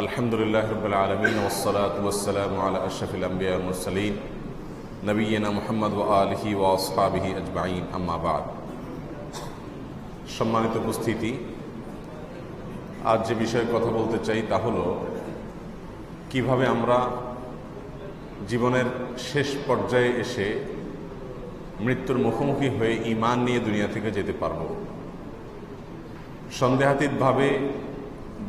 আলহামদুলিল্লাহ রাব্বিল আলামিন ওয়াসসালাতু ওয়াসসালামু আলা আশরাফিল আমবিয়া ওয়াল মুরসালিন নবিয়িনা মুহাম্মদ ওয়া আলিহি ওয়া আসহাবিহি আজমাইন, আম্মা বা'দ। সম্মানিত উপস্থিতি, আজ যে বিষয়ে কথা বলতে চাই তা হলো কিভাবে আমরা জীবনের শেষ পর্যায়ে এসে মৃত্যুর মুখোমুখি হয়ে ঈমান নিয়ে দুনিয়া থেকে যেতে পারব। সন্দেহাতীতভাবে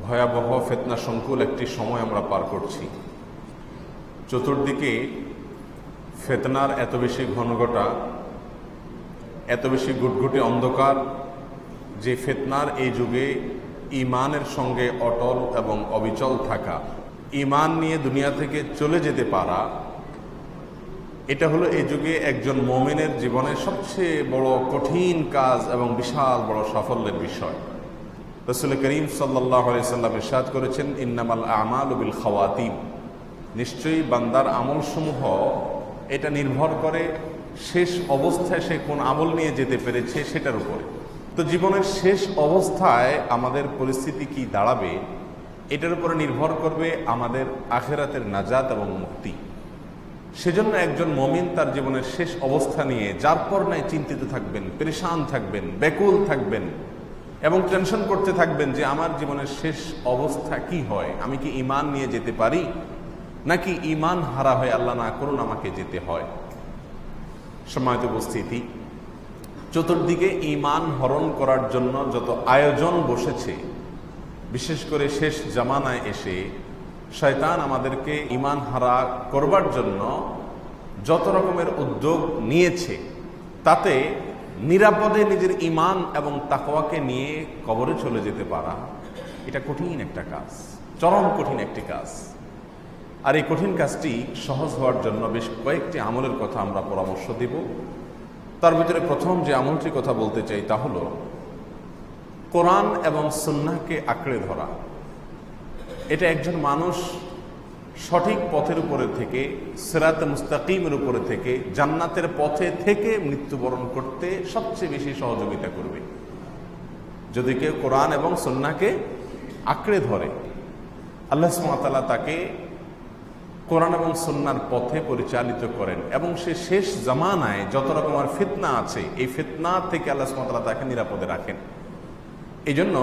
ভয়াবহ ফিতনা সংকুল একটি সময় আমরা পার করছি। চতুর্দিকে ফিতনার এত বেশি ঘনঘটা, এত বেশি গুটগুটে অন্ধকার যে ফিতনার এই যুগে ঈমানের সঙ্গে অটল এবং অবিচল থাকা, ঈমান নিয়ে দুনিয়া থেকে চলে যেতে পারা, এটা হলো এই যুগে একজন মুমিনের জীবনের সবচেয়ে বড় কঠিন কাজ এবং বিশাল বড় সাফল্যের বিষয়। রাসূল করিম সাল্লাল্লাহু আলাইহি সাল্লাম ইরশাদ করেছেন, ইন্নামাল আমালু বিল খাওয়াতিম, নিশ্চয়ই বান্দার আমলসমূহ এটা নির্ভর করে শেষ অবস্থায় সে কোন আমল নিয়ে যেতে পেরেছে সেটার উপরে। তো জীবনের শেষ অবস্থায় আমাদের পরিস্থিতি কি দাঁড়াবে এটার উপরে নির্ভর করবে আমাদের আখিরাতের নাজাত এবং মুক্তি। সেজন্য একজন মুমিন তার জীবনের শেষ অবস্থা নিয়ে যার পর নাই চিন্তিত থাকবেন, পেরেশান থাকবেন, ব্যাকুল থাকবেন এবং টেনশন করতে থাকবেন যে আমার জীবনের শেষ অবস্থা কি হয়, আমি কি ঈমান নিয়ে যেতে পারি নাকি ঈমান হারা হয়ে আল্লাহ না করুন আমাকে যেতে হয়। সম্মানিত উপস্থিতি, চতুর্দিকে ঈমান হরণ করার জন্য যত আয়োজন বসেছে, বিশেষ করে শেষ জামানায় এসে শয়তান আমাদেরকে ঈমান হারা করবার জন্য যত রকমের উদ্যোগ নিয়েছে, তাতে নিরাপদে নিজের ঈমান এবং তাকওয়াকে নিয়ে কবরে চলে যেতে পারা এটা কঠিন একটা কাজ, চরম কঠিন একটি কাজ। আর এই কঠিন কাজটি সহজ হওয়ার জন্য বেশ কয়েকটি আমলের কথা আমরা পরামর্শ দেব। তার ভিতরে প্রথম যে আমলটির কথা বলতে চাই তা হলো কোরআন এবং সুন্নাহকে আঁকড়ে ধরা। এটা একজন মানুষ সঠিক পথের উপরে থেকে, সিরাতে মুস্তাকিমের উপরে থেকে, জান্নাতের পথে থেকে মৃত্যুবরণ করতে সবচেয়ে বেশি সহযোগিতা করবে যদি কেউ কোরআন এবং সুন্নাহকে আঁকড়ে ধরে। আল্লাহ সুবহানাহু ওয়া তাআলা তাকে কোরআন এবং সুন্নাহর পথে পরিচালিত করেন এবং সে শেষ জামানায় যত রকমের ফিতনা আছে এই ফিতনা থেকে আল্লাহ সুবহানাহু ওয়া তাআলা তাকে নিরাপদে রাখেন। এই জন্য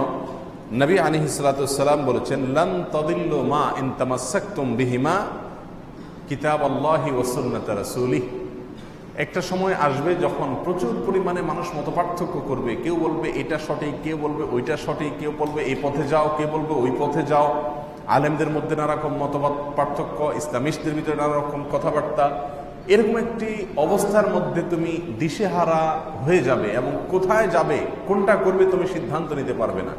নবী আলাইহিস সালাতু ওয়াস সালাম বলেছেন, লান তাদিল্লু মা ইন তামাসসাকতুম বিহিমা কিতাবাল্লাহি ওয়া সুন্নাত রাসূলিহি। একটা সময় আসবে যখন প্রচুর পরিমাণে মানুষ মতপার্থক্য করবে। কেউ বলবে এটা সঠিক, কেউ বলবে ওইটা সঠিক, কেউ বলবে এই পথে যাও, কেউ বলবে ওই পথে যাও। আলেমদের মধ্যে নানা রকম মতবাদ পার্থক্য, ইসলামিস্টদের ভিতরে নানা রকম কথাবার্তা। এরকম একটি অবস্থার মধ্যে তুমি দিশেহারা হয়ে যাবে এবং কোথায় যাবে, কোনটা করবে তুমি সিদ্ধান্ত নিতে পারবে না।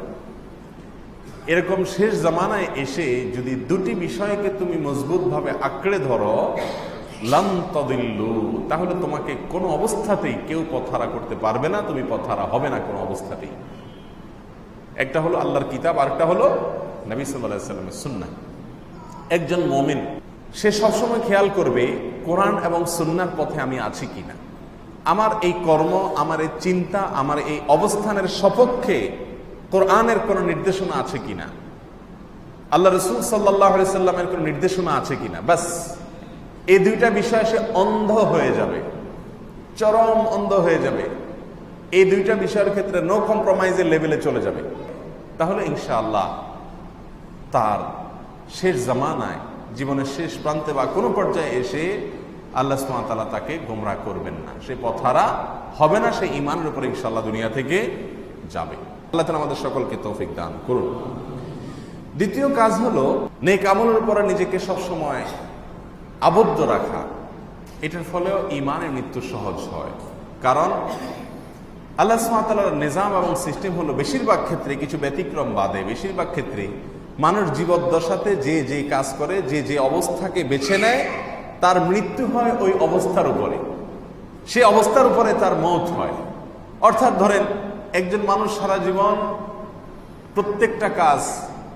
এরকম শেষ জামানায় এসে যদি দুটি বিষয়কে তুমি মজবুতভাবে আঁকড়ে ধরো, লান তাদিল্লু, তাহলে তোমাকে কোনো অবস্থাতেই কেউ পথহারা করতে পারবে না, তুমি পথহারা হবে না কোনো অবস্থাতেই। একটা হলো আল্লাহর কিতাব, আরেকটা হলো নবী সাল্লাল্লাহু আলাইহি ওয়াসাল্লামের সুন্নাহ। একজন মুমিন সে সবসময় খেয়াল করবে কোরআন এবং সুন্নাহর পথে আমি আছি কিনা, আমার এই কর্ম, আমার এই চিন্তা, আমার এই অবস্থানের সপক্ষে কোরআনের কোনো নির্দেশনা আছে কিনা, আল্লাহ রাসূল সাল্লাল্লাহু আলাইহি সাল্লামের কোনো নির্দেশনা আছে কিনা। বাস এই দুইটা বিষয় সে অন্ধ হয়ে যাবে, চরম অন্ধ হয়ে যাবে। এই দুইটা বিষয়ের ক্ষেত্রে নো কম্প্রোমাইজের লেভেলে চলে যাবে। তাহলে ইনশাআল্লাহ তার শেষ জামানায়, জীবনের শেষ প্রান্তে বা কোনো পর্যায়ে এসে আল্লাহ সুবহানাহু ওয়া তাআলা তাকে গোমরাহ করবেন না, সে পথহারা হবে না, সে ঈমানের উপরে ইনশাআল্লাহ দুনিয়া থেকে যাবে। আল্লাহ তাআলা আমাদের সকলকে তৌফিক দান করুন। দ্বিতীয় কাজ হলো নেক আমলের উপরে নিজেকে সবসময় আবদ্ধ রাখা। এটার ফলেও ঈমানের মৃত্যু সহজ হয়। কারণ আল্লাহ সুবহানাহু ওয়া তাআলার নিজাম এবং সিস্টেম হলো বেশিরভাগ ক্ষেত্রে, কিছু ব্যতিক্রম বাদে বেশিরভাগ ক্ষেত্রে মানুষ জীবদ্দশাতে যে যে কাজ করে, যে যে অবস্থাকে বেছে নেয়, তার মৃত্যু হয় ওই অবস্থার উপরে, সে অবস্থার উপরে তার মওত হয়। অর্থাৎ ধরেন একজন মানুষ সারা জীবন প্রত্যেকটা কাজ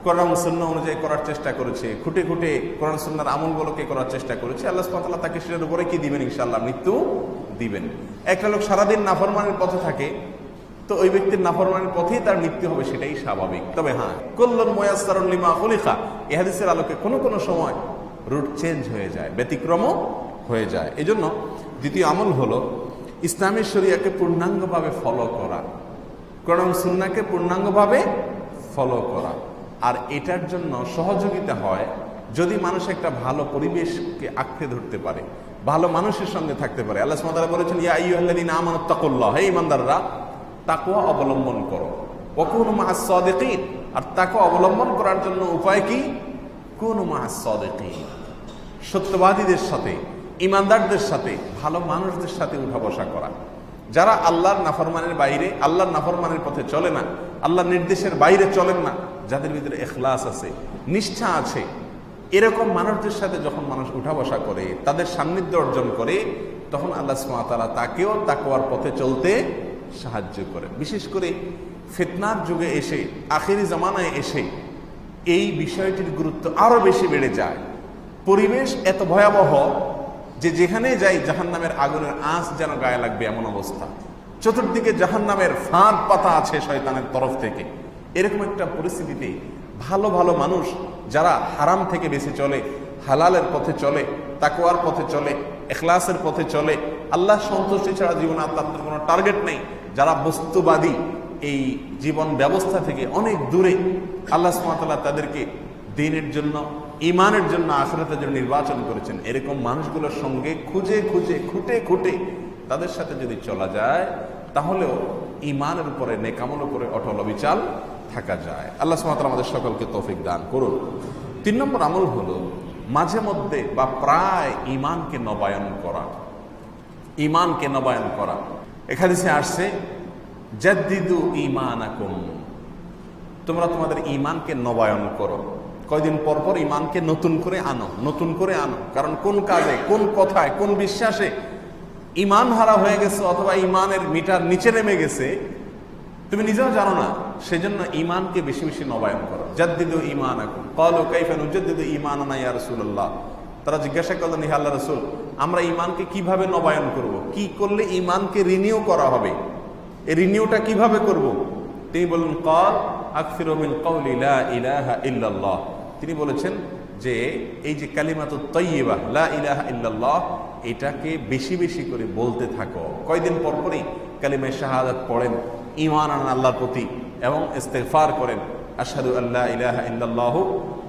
কোরআন সুন্নাহ অনুযায়ী করার চেষ্টা করেছে, খুঁটে খুঁটে কোরআন সুন্নাহর আমলগুলোকে করার চেষ্টা করেছে, আল্লাহ সুবহানাহু ওয়া তাআলা তাকে সেটার উপরে কি দিবেন? ইনশাআল্লাহ মৃত্যু দিবেন। একটা লোক সারাদিন নাফরমানির পথে থাকে, তো ওই ব্যক্তির নাফরমানির পথেই তার মৃত্যু হবে, সেটাই স্বাভাবিক। তবে হ্যাঁ, কুল্লুন মুয়াসসারুন লিমা খুলিকা, এই হাদিসের আলোকে কোনো কোনো সময় রুট চেঞ্জ হয়ে যায়, ব্যতিক্রমও হয়ে যায়। এজন্য দ্বিতীয় আমল হলো ইসলামী শরিয়াকে পূর্ণাঙ্গভাবে ফলো করা, কোরআন সুন্নাহকে পূর্ণাঙ্গভাবে ফলো করা। আর এটার জন্য সহযোগিতা হয় যদি মানুষ একটা ভালো পরিবেশকে আঁকড়ে ধরতে পারে, ভালো মানুষের সঙ্গে থাকতে পারে। আল্লাহ সুবহানাহু ওয়া তাআলা বলেছেন, ইয়া আইয়ুহাল্লাযীনা আমানুত্তাকুল্লাহ, হে ঈমানদাররা তাকওয়া অবলম্বন করো, ওয়া কুনু মা'আস সাদিকিন। আর তাকওয়া অবলম্বন করার জন্য উপায় কি? কুনু মা'আস সাদিকিন, সত্যবাদীদের সাথে, ঈমানদারদের সাথে, ভালো মানুষদের সাথে উঠা বসা করা। যারা আল্লাহর নাফরমানের বাইরে, আল্লাহর নাফরমানের পথে চলে না, আল্লাহর নির্দেশের বাইরে চলেন না, যাদের ভিতরে ইখলাস আছে, নিষ্ঠা আছে, এরকম মানুষদের সাথে যখন মানুষ উঠা বসা করে, তাদের সান্নিধ্য অর্জন করে, তখন আল্লাহ সুবহানাহু ওয়া তাআলা তাকেও তাকওয়ার পথে চলতে সাহায্য করে। বিশেষ করে ফিতনার যুগে এসে, আখিরি জামানায় এসে এই বিষয়টির গুরুত্ব আরো বেশি বেড়ে যায়। পরিবেশ এত ভয়াবহ যে যেখানে যাই জাহান্নামের আগুনের আঁচ যেন গায়ে লাগবে এমন অবস্থা। চতুর্দিকে জাহান্নামের ফাঁদ পাতা আছে শয়তানের তরফ থেকে। এরকম একটা পরিস্থিতিতে ভালো ভালো মানুষ যারা হারাম থেকে বেঁচে চলে, হালালের পথে চলে, তাকওয়ার পথে চলে, ইখলাসের পথে চলে, আল্লাহ সন্তুষ্টি ছাড়া জীবনে আর তাদের কোনো টার্গেট নেই, যারা বস্তুবাদী এই জীবন ব্যবস্থা থেকে অনেক দূরে, আল্লাহ সুবহানাহু ওয়া তাআলা তাদেরকে দ্বীনের জন্য, ঈমানের জন্য, আখিরাতের জন্য নির্বাচন করেছেন। এরকম মানুষগুলোর সঙ্গে খুঁজে খুঁজে, খুঁটে খুঁটে তাদের সাথে যদি চলা যায়, তাহলেও ঈমানের উপরে, নেকামলের উপরে অটল অবিচল থাকা যায়। আল্লাহ সুবহানাহু ওয়া তাআলা আমাদের সকলকে তৌফিক দান করুন। 3 নম্বর আমল হলো মাঝে মধ্যে বা প্রায় ঈমানকে নবায়ন করা। ঈমানকে নবায়ন করা, এখানে আসছে জাদ্দিদু ঈমানাকুম, তোমরা তোমাদের ঈমানকে নবায়ন করো। কয়দিন পর পর ঈমানকে নতুন করে আনো, নতুন করে আনো। কারণ কোন কাজে, কোন কথায়, কোন বিশ্বাসে ঈমান হারা হয়ে গেছে অথবা ঈমানের মিটার নিচে নেমে গেছে, তুমি নিজেও জানো না। সেজন্য ঈমানকে বেশি বেশি নবায়ন করো। জাদ্দিদু ঈমানাকুম। ক্বালু কাইফা নুজাদ্দিদু ঈমানানা ইয়া রাসূলুল্লাহ, তারা জিজ্ঞাসা করলেন, হে আল্লাহর রাসূল, আমরা ঈমানকে কিভাবে নবায়ন করব? কি করলে ঈমানকে রিনিউ করা হবে? এই রিনিউটা কিভাবে করব? তিনি বললেন, ক্বাল আকসিরু মিন কওলি লা ইলাহা ইল্লাল্লাহ। তিনি বলেছেন যে এই যে কালিমাতুত তাইয়্যিবা, লা ইলাহা ইল্লাল্লাহ, এটাকে বেশি বেশি করে বলতে থাকো। কয়দিন পর পরই কালিমায়ে শাহাদাত পড়েন, ঈমান আনেন আল্লাহর প্রতি এবং ইস্তিগফার করেন, আশহাদু আল্লা ইলাহা ইল্লাল্লাহু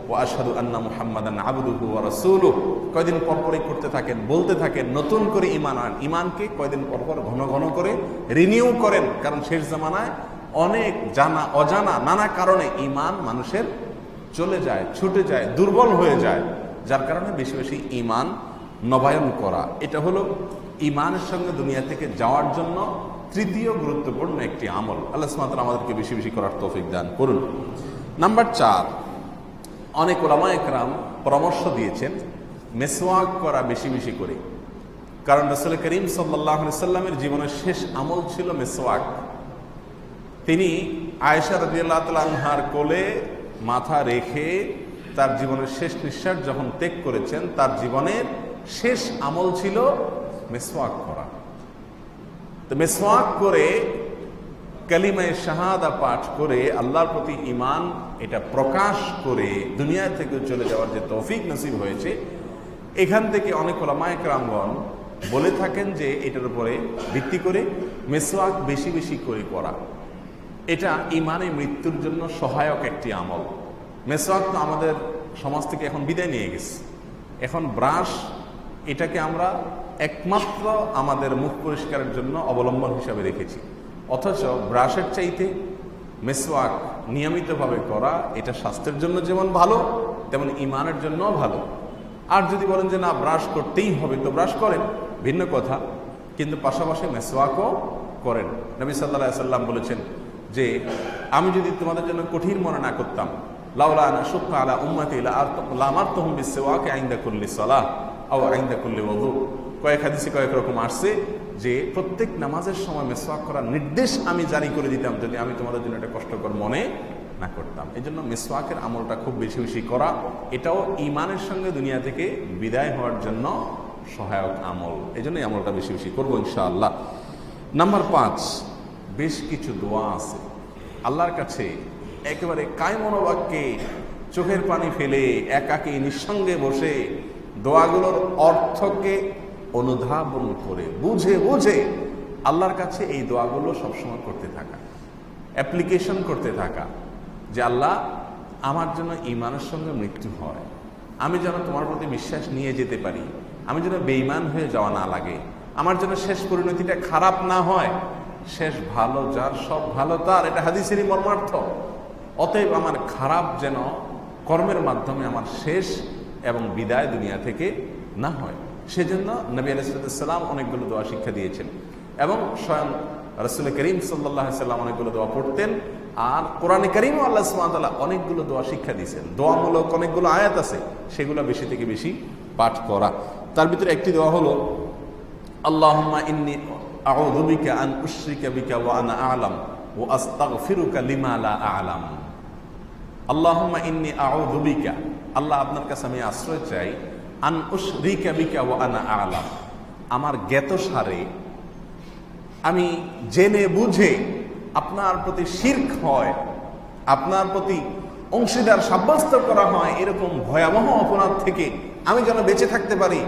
ওয়া আশহাদু আন্না মুহাম্মাদান আবদুহু ওয়া রাসূলুহু। কয়দিন পর পরই করতে থাকেন, বলতে থাকেন, নতুন করে ঈমান আনেন। ঈমানকে কয়দিন পর পর ঘন ঘন করে রিনিউ করেন। কারণ শেষ জামানায় অনেক জানা অজানা নানা কারণে ঈমান মানুষের চলে যায়, ছুটে যায়, দুর্বল হয়ে যায়, যার কারণে বেশি বেশি ঈমান নবায়ন করা। এটা হলো ঈমানের সঙ্গে দুনিয়া থেকে যাওয়ার জন্য তৃতীয় গুরুত্বপূর্ণ একটি আমল। আল্লাহ সুবহানাহু ওয়া তাআলা আমাদেরকে বেশি বেশি করার তৌফিক দান করুন। নাম্বার 4, অনেক উলামায়ে কেরাম পরামর্শ দিয়েছেন মেসওয়াক করা বেশি বেশি করে। কারণ রাসূল করিম সাল্লাল্লাহু আলাইহি সাল্লামের জীবনের শেষ আমল ছিল মেসওয়াক। তিনি আয়েশা রাদিয়াল্লাহু তাআলা আনহার কোলে মাথা রেখে তার জীবনের শেষ নিঃশ্বাস যখন ত্যাগ করেছেন, তার জীবনের শেষ আমল ছিল মেসওয়াক করা। তো মেসওয়াক করে, কালিমায়ে শাহাদা পাঠ করে, আল্লাহর প্রতি ঈমান এটা প্রকাশ করে দুনিয়া থেকে চলে যাওয়ার যে তৌফিক নসিব হয়েছে, এখান থেকে অনেক উলামায়ে কেরামগণ বলে থাকেন যে এটার উপরে ভিত্তি করে মেসওয়াক বেশি বেশি করে করা, এটা ঈমানে মৃত্যুর জন্য সহায়ক একটি আমল। মেসওয়াক তো আমাদের সমাজ থেকে এখন বিদায় নিয়ে গেছে। এখন ব্রাশ, এটাকে আমরা একমাত্র আমাদের মুখ পরিষ্কারের জন্য অবলম্বন হিসাবে রেখেছি। অথচ ব্রাশের চাইতে মেসওয়াক নিয়মিতভাবে করা, এটা স্বাস্থ্যের জন্য যেমন ভালো, তেমন ঈমানের জন্যও ভালো। আর যদি বলেন যে না, ব্রাশ করতেই হবে, তো ব্রাশ করেন, ভিন্ন কথা, কিন্তু পাশাপাশি মেসওয়াকও করেন। নবী সাল্লাল্লাহু আলাইহি ওয়াসাল্লাম বলেছেন যে আমি যদি তোমাদের জন্য কঠিন মনে না করতাম, লাউলা আন আশুক্কা আলা উম্মতি লামারতুহুম বিসওয়াকি ইনদা কুল্লি সালাহ আও ইনদা কুল্লি ওযু। কয়েক হাদিসে কয়েক রকম আসছে যে প্রত্যেক নামাজের সময় মেসওয়াক করার নির্দেশ আমি জারি করে দিতাম যদি আমি তোমাদের জন্য এটা কষ্টকর মনে না করতাম। এই জন্য মেসওয়াকের আমলটা খুব বেশি বেশি করা, এটাও ঈমানের সঙ্গে দুনিয়া থেকে বিদায় হওয়ার জন্য সহায়ক আমল। এই জন্য এই আমলটা বেশি বেশি করবো ইনশাআল্লাহ। নাম্বার 5, বেশ কিছু দোয়া আছে আল্লাহর কাছে একেবারে কায় মনোবাক্যে চোখের পানি ফেলে একাকী নিঃসঙ্গে বসে দোয়াগুলোর অর্থকে অনুধাবন করে বুঝে বুঝে আল্লাহর কাছে এই দোয়াগুলো সবসময় করতে থাকা, অ্যাপ্লিকেশন করতে থাকা যে আল্লাহ আমার জন্য ঈমানের সঙ্গে মৃত্যু হয়, আমি যেন তোমার প্রতি বিশ্বাস নিয়ে যেতে পারি, আমি যেন বেঈমান হয়ে যাওয়া না লাগে, আমার জন্য শেষ পরিণতিটা খারাপ না হয়, শেষ ভালো যার সব ভালো তার, এটা হাদিসেরই মর্মার্থ। অতএব আমার খারাপ যেন কর্মের মাধ্যমে আমার শেষ এবং বিদায় দুনিয়া থেকে না হয়, সেজন্য নবী আলাইহিস সালাম অনেকগুলো দোয়া শিক্ষা দিয়েছেন এবং স্বয়ং রাসূল করিম সাল্লাল্লাহু আলাইহি সাল্লাম অনেকগুলো দোয়া পড়তেন। আর কোরআনে কারীমে আল্লাহ সুবহানাহু ওয়া তাআলা অনেকগুলো দোয়া শিক্ষা দিয়েছেন, দোয়ামূলক অনেকগুলো আয়াত আছে, সেগুলো বেশি থেকে বেশি পাঠ করা। তার ভিতরে একটি দোয়া হলো আল্লাহুম্মা ইন্নী আউযু বিকা আন উশরিকা বিকা ওয়া আনা আ'লাম ওয়া আস্তাগফিরুকা লিমা লা আ'লাম। আল্লাহুম্মা ইন্নী আউযু বিকা, আল্লাহ আপনার কাছে আমি আশ্রয় চাই, আন উশরিকা বিকা ওয়া আনা আ'লাম, আমার জ্ঞাতসারে আমি জেনে বুঝে আপনার প্রতি শিরক হয়, আপনার প্রতি অংশীদার সাব্যস্ত করা হয়, এরকম ভয়াবহ অপরাধ থেকে আমি যেন বেঁচে থাকতে পারি,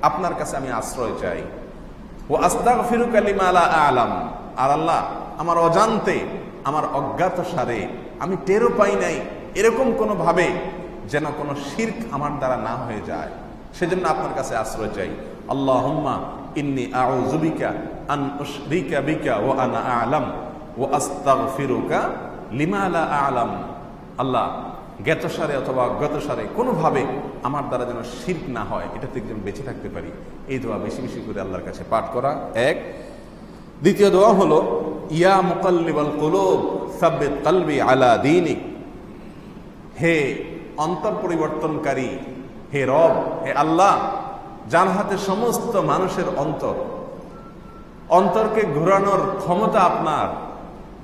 আপনার কাছে আমি আশ্রয় চাই। ওয়া আস্তাগফিরুকা লিমা লা আ'লাম, আর আল্লাহ আমার অজান্তে, আমার অজ্ঞাতসারে, আমি টেরও পাই নাই এরকম কোনো ভাবে যেন কোনো শিরক আমার দ্বারা না হয়ে যায়, সেজন্য আপনার কাছে আশ্রয় চাই। আল্লাহুম্মা ইন্নী আউযু বিকা আন উশরিকা বিকা ওয়া আনা আ'লাম ওয়া আস্তাগফিরুকা লিমা লা আ'লাম। আল্লাহ জ্ঞাতসারে অথবা অজ্ঞাতসারে কোনোভাবে আমার দ্বারা যেন শিরক না হয়, এটা থেকে যেন বেঁচে থাকতে পারি, এই দোয়া বেশি বেশি করে আল্লাহর কাছে পাঠ করা এক। দ্বিতীয় দোয়া হলো ইয়া মুকাল্লিবাল কুলুব সাব্বিত কলবি আলা দীনিক, হে অন্তর পরিবর্তনকারী, হে রব, হে আল্লাহ, যার হাতে সমস্ত মানুষের অন্তর, অন্তরকে ঘোরানোর ক্ষমতা আপনার।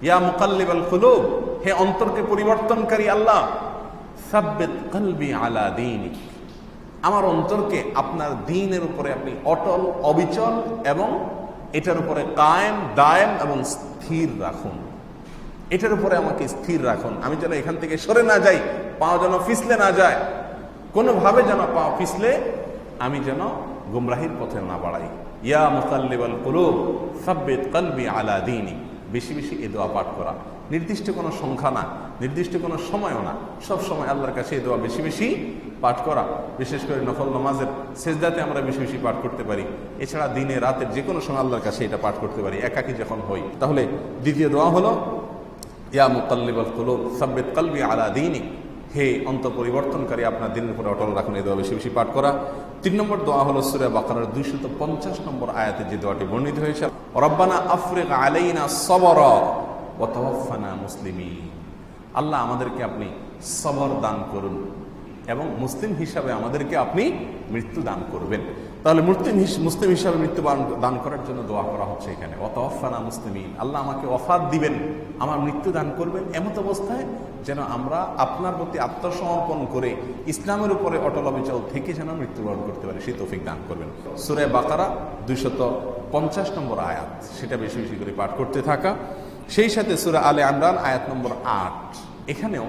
ইয়া মুকাল্লিবাল কুলুব, হে অন্তরকে পরিবর্তনকারী আল্লাহ, সাব্বিত কলবি আলা দীনিক, আমার অন্তরকে আপনার দ্বীনের উপরে আপনি অটল অবিচল এবং এটার উপরে কায়েম দায়েম এবং স্থির রাখুন, এটার উপরে আমাকে স্থির রাখুন, আমি যেন এখান থেকে সরে না যাই, পা যেন ফিসলে না যায়, কোনোভাবে যেন পা ফিসলে আমি যেন গুমরাহির পথে না বাড়াই। ইয়া মুকাল্লিবাল কুলুব সাব্বিত কলবি আলা দীনিক, বেশি বেশি এই দোয়া পাঠ করা, নির্দিষ্ট কোনো সংখ্যা না, নির্দিষ্ট কোনো সময়ও না, সব সময় আল্লাহর কাছে এই দোয়া বেশি বেশি পাঠ করা। বিশেষ করে নফল নামাজের সেজদাতে আমরা বেশি বেশি পাঠ করতে পারি, এছাড়া দিনে রাতের যে কোনো সময় আল্লাহর কাছে এটা পাঠ করতে পারি, একাকী যখন হই। তাহলে দ্বিতীয় দোয়া হলো ইয়া মুকাল্লিবাল কুলুব সাব্বিত কলবি আলা দীনিক, হে অন্তর পরিবর্তনকারী, আপনার দিনের উপরে অটল রাখুন, এই দোয়া বেশি বেশি পাঠ করা। 3 নম্বর দোয়া হলো সূরা বাকারার 250 নম্বর আয়াতে যে দোয়াটি বর্ণিত হয়েছে, রব্বানা আফরিগ আলাইনা সবরা ওয়া তাওয়াফানা মুসলিমিন, আল্লাহ আমাদেরকে আপনি সবর দান করুন এবং মুসলিম হিসাবে আমাদেরকে আপনি মৃত্যু দান করবেন। তাহলে মুসলিম হিসাবে মৃত্যু দান করার জন্য দোয়া করা হচ্ছে এখানে, ওয়া তাওয়াফানা মুসলিমিন, আল্লাহ আমাকে ওয়াফাত দিবেন, আমার মৃত্যু দান করবেন এমত অবস্থায় যেন আমরা আপনার প্রতি আত্মসমর্পণ করে ইসলামের উপরে অটল অবিচল থেকে যেন মৃত্যুবরণ করতে পারি, সেই তৌফিক দান করবেন। সূরা বাকারা 250 নম্বর আয়াত, সেটা বেশি বেশি করে পাঠ করতে থাকা। সেই সাথে সূরা আলে ইমরান আয়াত নম্বর 8, এখানেও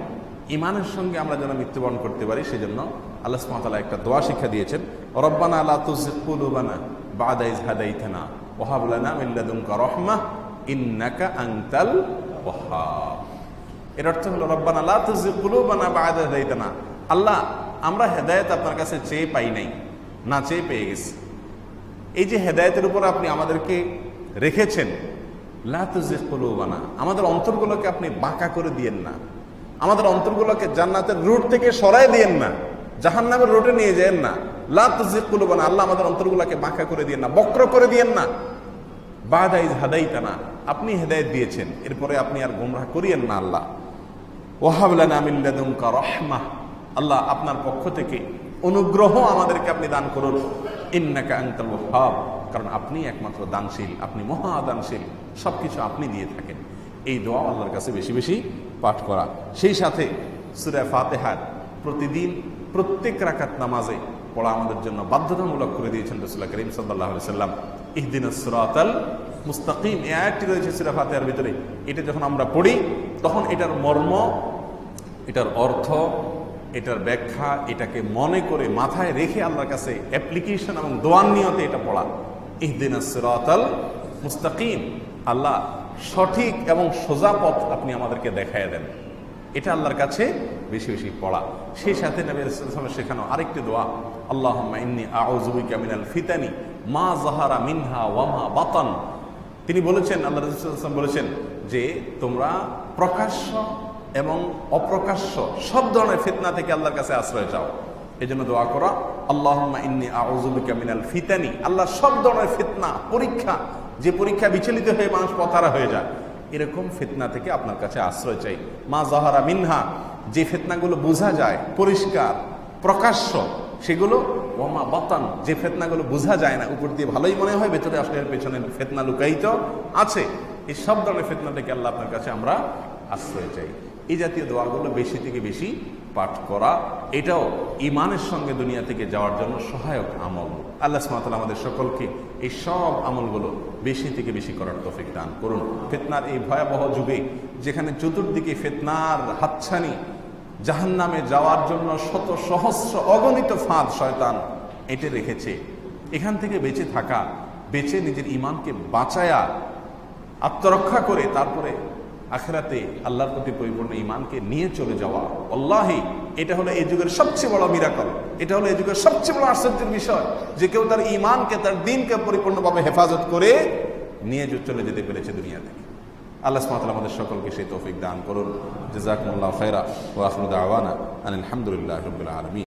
ইমানের সঙ্গে আমরা যেন মৃত্যুবরণ করতে পারি, সেজন্য আল্লাহ সুবহানাহু ওয়া তাআলা একটা দোয়া শিক্ষা দিয়েছেন, রব্বানা লা তুযিগ কুলুবানা বা'দা ইয হাদাইতানা ওয়া হাব লানা মিন লাদুনকা রাহমাহ ইন্নাকা আনতাল ওয়াহ্হাব। এর অর্থ হলো রব্বানা লা তুযিগ কুলুবানা বা'দা ইয হাদাইতানা, আল্লাহ আমরা হেদায়েত আপনার কাছে চেয়ে পাই নাই, না চেয়ে পেয়ে গেছি, এই যে হেদায়েতের উপর আপনি আমাদেরকে রেখেছেন, লা তুযিগ কুলুবানা, আমাদের অন্তরগুলোকে আপনি বাঁকা করে দিয়েন না, আমাদের অন্তরগুলোকে জান্নাতের রুট থেকে সরায় দিয়েন না, জাহান্নামের রুটে নিয়ে যায়েন না। লা তুযিগ কুলুবানা, আল্লাহ আমাদের অন্তরগুলোকে বাঁকা করে দিয়েন না, বক্র করে দিয়েন না। বা'দা ইয হাদাইতানা, আপনি হেদায়েত দিয়েছেন, এরপরে আপনি আর গোমরাহ করিয়েন না আল্লাহ। ওয়া হাব লানা মিন লাদুনকা রাহমাহ, আল্লাহ আপনার পক্ষ থেকে অনুগ্রহ আমাদেরকে আপনি দান করুন, ইন্নাকা আনতাল ওয়াহ্হাব, কারণ আপনি একমাত্র দানশীল, আপনি মহা দানশীল, সবকিছু আপনি দিয়ে থাকেন। এই দোয়া আল্লাহর কাছে বেশি বেশি পাঠ করা। সেই সাথে সূরা ফাতিহার প্রতিদিন প্রত্যেক রাকাত নামাজে পড়া আমাদের জন্য বাধ্যতামূলক করে দিয়েছেন রাসূল করিম সাল্লাল্লাহু আলাইহি সাল্লাম। ইহদিনাস সিরাতাল মুস্তাকিম, এই আয়াতটি রয়েছে সূরা ফাতিহার ভিতরে। এটা যখন আমরা পড়ি তখন এটার মর্ম, এটার অর্থ এটার ব্যাখ্যা, এটাকে মনে করে মাথায় রেখে আল্লাহর কাছে অ্যাপ্লিকেশন এবং দোয়ার নিয়তে এটা পড়া। ইহদিনাস সিরাতাল মুস্তাকিম, আল্লাহ সঠিক এবং সোজা পথ আপনি আমাদেরকে দেখায় দেন, এটা আল্লাহর কাছে বেশি বেশি পড়া। সেই সাথে নবী সাল্লাল্লাহু আলাইহি ওয়াসাল্লাম শেখানো আরেকটি দোয়া, আল্লাহুম্মা ইন্নী আউযু বিকা মিনাল ফিতানি মা যাহারা মিনহা ওয়া মা বাতান। তিনি বলেছেন, আল্লাহ রাসূল সাল্লাল্লাহু আলাইহি ওয়াসাল্লাম বলেছেন যে তোমরা প্রকাশ্য এবং অপ্রকাশ্য সব ধরনের ফিতনা থেকে আল্লাহর কাছে আশ্রয় চাও। এই জন্য দোয়া করা, আল্লাহুম্মা ইন্নী আউযু বিকা মিনাল ফিতানি, আল্লাহ সব ধরনের ফিতনা, পরীক্ষা, যে পরীক্ষা বিচলিত হয়ে মানুষ পথহারা হয়ে যায়, এরকম ফিতনা থেকে আপনার কাছে আশ্রয় চাই। মা যাহারা মিনহা, যে ফিতনাগুলো বোঝা যায়, পরিষ্কার প্রকাশ্য সেগুলো, ওয়ামা বাতান, যে ফিতনাগুলো বোঝা যায় না, উপর দিয়ে ভালোই মনে হয়, ভেতরে আসলে এর পেছনে ফিতনা লুকায়িত আছে, এই সব ধরনের ফিতনা থেকে আল্লাহ আপনার কাছে আমরা আশ্রয় চাই। এই জাতীয় দোয়াগুলো বেশি থেকে বেশি পাঠ করা, এটাও ঈমানের সঙ্গে দুনিয়া থেকে যাওয়ার জন্য সহায়ক আমল। আল্লাহ সুবহানাহু ওয়া তাআলা আমাদের সকলকে এই সব আমলগুলো বেশি থেকে বেশি করার তৌফিক দান করুন। ফিতনার এই ভয়াবহ যুগে, যেখানে চতুর্দিকে ফিতনার হাতছানি, জাহান্নামে যাওয়ার জন্য শত সহস্র অগণিত ফাঁদ শয়তান এঁটে রেখেছে, এখান থেকে বেঁচে থাকা, বেঁচে নিজের ঈমানকে বাঁচায়া আত্মরক্ষা করে তারপরে আখিরাতে আল্লাহর প্রতি পরিপূর্ণ ঈমানকে নিয়ে চলে যাওয়া, আল্লাহি এটা হলো এই যুগের সবচেয়ে বড় মিরাকল, এটা হলো এই যুগের সবচেয়ে বড় আশ্চর্যের বিষয়, যে কেউ তার ঈমানকে, তার দ্বীনকে পরিপূর্ণভাবে হেফাজত করে নিয়ে চলে যেতে পেরেছে দুনিয়া থেকে। আল্লাহ সুবহানাহু ওয়া তাআলা আমাদের সকলকে সেই তৌফিক দান করুন। জাযাকুমুল্লাহু খায়রা ওয়া আখিরু দাওয়ানা আনিল হামদুলিল্লাহি রাব্বিল আলামিন।